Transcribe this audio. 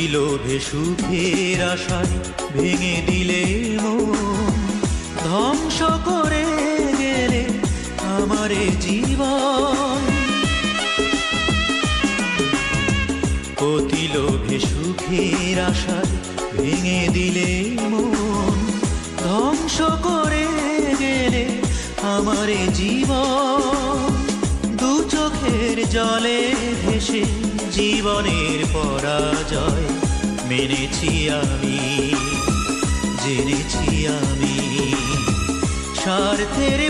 লোভে সুখের আশায় ভেঙে দিলে মন, ধ্বংস করে গেলে আমার এ জীবন। অতি লোভে সুখের আশায় ভেঙে দিলে মন, ধ্বংস করে গেলে আমার এ জীবন। দু চোখের জলে ভেসে জীবনের পরাজয় মেনেছি আমি, জেনেছি আমি। স্বার্থের